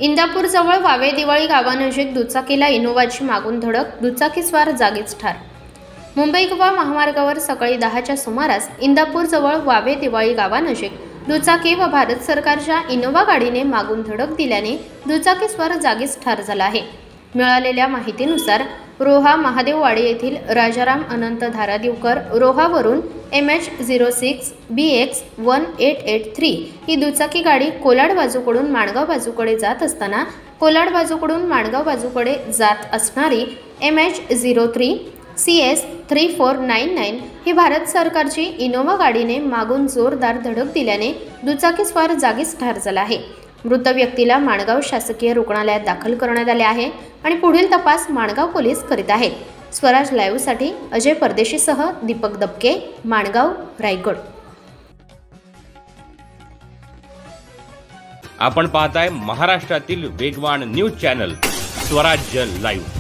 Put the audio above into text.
इंदापूरजवळ Huawei Diwali गावानजीक दुचाकीला इनोव्हाची मागून धडक, दुचाकीस्वार जागीच ठार। मुंबई गोवा महामार्गावर सकाळी 10च्या सुमारास इंदापूरजवळ वावे दिवाळी गावानजीक दुचाकी व भारत सरकारच्या इनोव्हा गाडीने मागून धडक दिल्याने दुचाकीस्वार जागीच ठार झाला आहे। मिळालेल्या माहितीनुसार रोहा महादेववाडी येथील राजाराम अनंत धारादिवकर रोहावरून MH06 BX 1883 ही दुचाकी गाडी कोलाड बाजूकडून माणगाव बाजूकडे जात असताना कोलाड बाजूकडून माणगाव बाजूकडे जात असणारी MH03 CS 3499 ही भारत सरकारची इनोव्हा गाडीने मागून जोरदार धडक दिल्याने दुचाकीस्वार जागीच ठार झाला आहे। मृत व्यक्तीला माणगाव शासकीय रुग्णालयात दाखल करण्यात आले आहे आणि पुढील तपास माणगाव पोलीस करीत आहेत। स्वराज लाईव्ह साठी अजय परदेशीसह दीपक दबके, माणगाव, रायगड। आपण पाहताय महाराष्ट्रातील वेगवान न्यूज चॅनल स्वराज्य लाईव्ह।